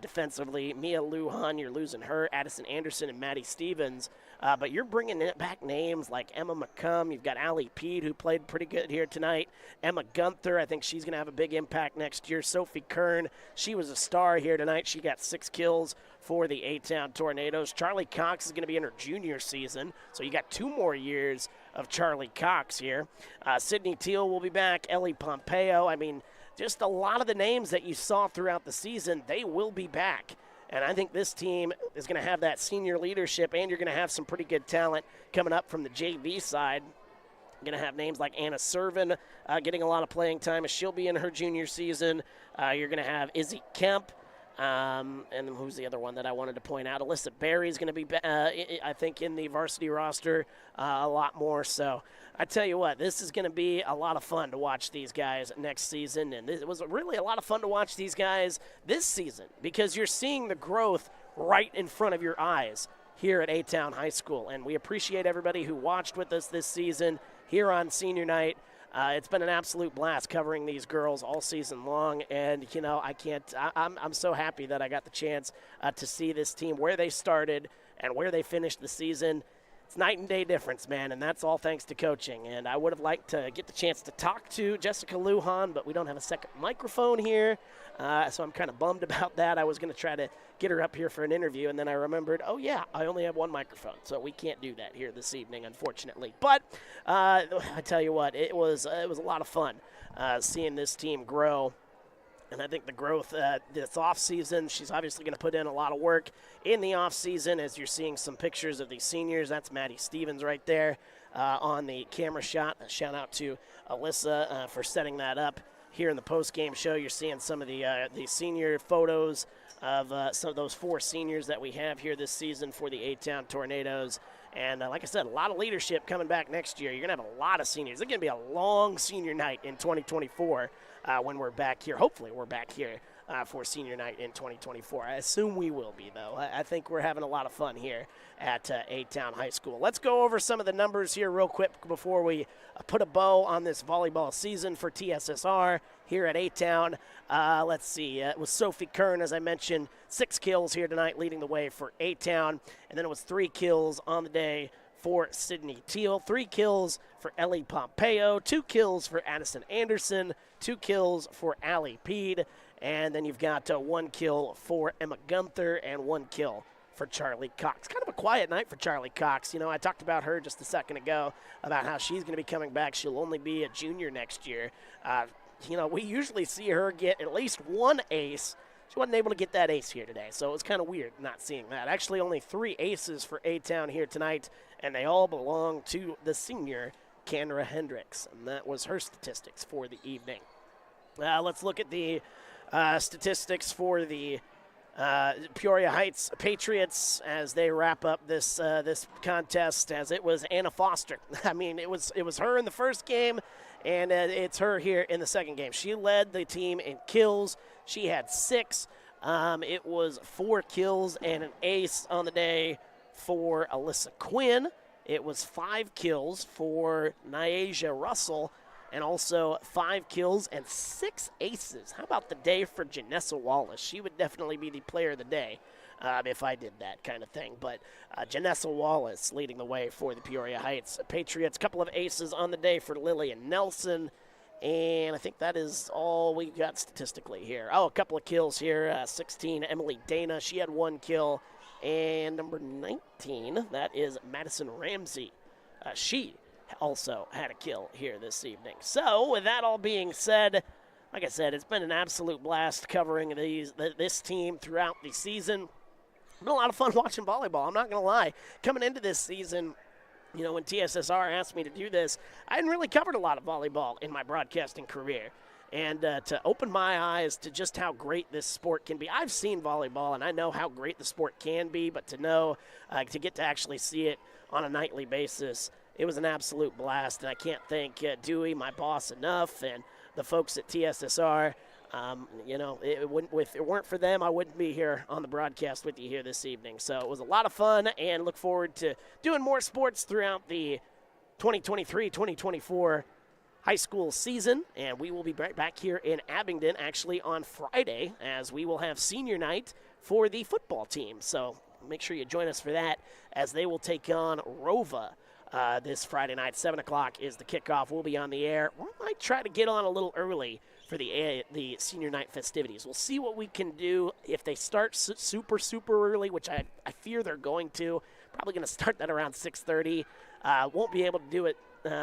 defensively. Mia Lujan, you're losing her. Addison Anderson and Maddie Stevens. But you're bringing back names like Emma Macomb. You've got Allie Pede, who played pretty good here tonight. Emma Gunther, I think she's going to have a big impact next year. Sophie Kern, she was a star here tonight. She got 6 kills for the A-Town Tornadoes. Charlie Cox is going to be in her junior season, so you got 2 more years of Charlie Cox here. Sydney Teal will be back. Ellie Pompeo. I mean, just a lot of the names that you saw throughout the season, they will be back. And I think this team is going to have that senior leadership, and you're going to have some pretty good talent coming up from the JV side. You're going to have names like Anna Servin getting a lot of playing time as she'll be in her junior season. You're going to have Izzy Kemp. And who's the other one that I wanted to point out? Alyssa Berry's going to be, I think, in the varsity roster a lot more. So I tell you what, this is going to be a lot of fun to watch these guys next season. And it was really a lot of fun to watch these guys this season because you're seeing the growth right in front of your eyes here at A-Town High School. And we appreciate everybody who watched with us this season here on senior night. It's been an absolute blast covering these girls all season long, and I'm so happy that I got the chance to see this team where they started and where they finished the season. It's night and day difference, man, and that's all thanks to coaching. And I would have liked to get the chance to talk to Jessica Lujan, but we don't have a second microphone here, so I'm kind of bummed about that. I was going to try to get her up here for an interview, and then I remembered, oh, yeah, I only have 1 microphone, so we can't do that here this evening, unfortunately. But I tell you what, it was a lot of fun seeing this team grow. And I think the growth this offseason, she's obviously going to put in a lot of work in the offseason as you're seeing some pictures of these seniors. That's Maddie Stevens right there on the camera shot. A shout out to Alyssa for setting that up here in the post-game show. You're seeing some of the senior photos of some of those 4 seniors that we have here this season for the A-Town Tornadoes. And like I said, a lot of leadership coming back next year. You're going to have a lot of seniors. It's going to be a long senior night in 2024 when we're back here. Hopefully we're back here for senior night in 2024. I assume we will be, though. I think we're having a lot of fun here at A-Town High School. Let's go over some of the numbers here real quick before we put a bow on this volleyball season for TSSR here at A-Town. Let's see. It was Sophie Kern, as I mentioned, 6 kills here tonight, leading the way for A-Town. And then it was 3 kills on the day for Sydney Teal, 3 kills for Ellie Pompeo, 2 kills for Addison Anderson, 2 kills for Allie Pede, and then you've got 1 kill for Emma Gunther and 1 kill for Charlie Cox. Kind of a quiet night for Charlie Cox. You know, I talked about her just a second ago about how she's going to be coming back. She'll only be a junior next year. we usually see her get at least one ace. She wasn't able to get that ace here today, so it was kind of weird not seeing that. Actually, only 3 aces for A-Town here tonight, and they all belong to the senior, Kendra Hendricks, and that was her statistics for the evening. Let's look at the statistics for the Peoria Heights Patriots as they wrap up this contest, as it was Anna Foster. I mean, it was her in the first game, and it's her here in the second game. She led the team in kills. She had 6. It was 4 kills and an ace on the day for Alyssa Quinn. It was 5 kills for Nyasia Russell, and also 5 kills and 6 aces. How about the day for Janessa Wallace? She would definitely be the player of the day if I did that kind of thing. But Janessa Wallace leading the way for the Peoria Heights Patriots. Couple of aces on the day for Lillian Nelson. And I think that is all we got statistically here. Oh, a couple of kills here. 16, Emily Dana. She had 1 kill. And number 19, that is Madison Ramsey. She also had a kill here this evening. So, with that all being said, like I said, it's been an absolute blast covering this team throughout the season. It's been a lot of fun watching volleyball, I'm not going to lie. Coming into this season, when TSSR asked me to do this, I hadn't really covered a lot of volleyball in my broadcasting career. And to open my eyes to just how great this sport can be. I've seen volleyball, and I know how great the sport can be, but to get to actually see it on a nightly basis, it was an absolute blast. And I can't thank Dewey, my boss, enough, and the folks at TSSR. If it weren't for them, I wouldn't be here on the broadcast with you here this evening. So it was a lot of fun, and look forward to doing more sports throughout the 2023-2024 high school season, and we will be right back here in Abingdon actually on Friday, as we will have senior night for the football team. So make sure you join us for that, as they will take on Rova this Friday night. 7 o'clock is the kickoff. We'll be on the air. We might try to get on a little early for the senior night festivities. We'll see what we can do. If they start super early, which I fear they're going to, probably going to start that around 6:30. Won't be able to do it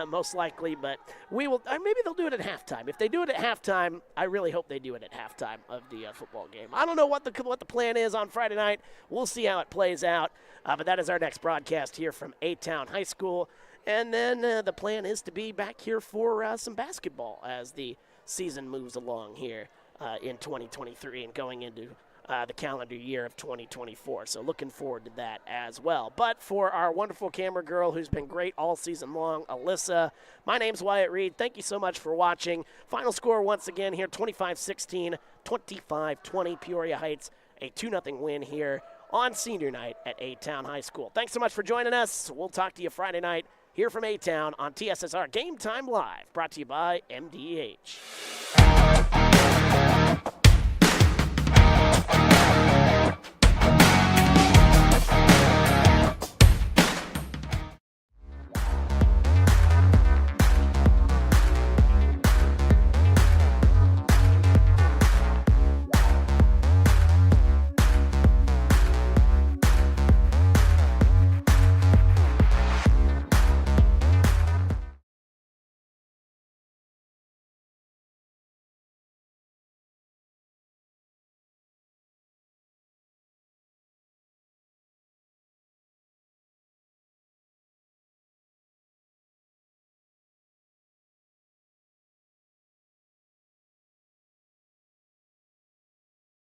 most likely, but we will. Maybe they'll do it at halftime. If they do it at halftime, I really hope they do it at halftime of the football game. I don't know what the plan is on Friday night. We'll see how it plays out. But that is our next broadcast here from A-Town High School, and then the plan is to be back here for some basketball as the season moves along here in 2023 and going into the calendar year of 2024. So looking forward to that as well. But for our wonderful camera girl who's been great all season long, Alyssa, my name's Wyatt Reed. Thank you so much for watching. Final score once again here, 25-16, 25-20, Peoria Heights, a 2-0 win here on senior night at A-Town High School. Thanks so much for joining us. We'll talk to you Friday night here from A-Town on TSSR Game Time Live, brought to you by MDH.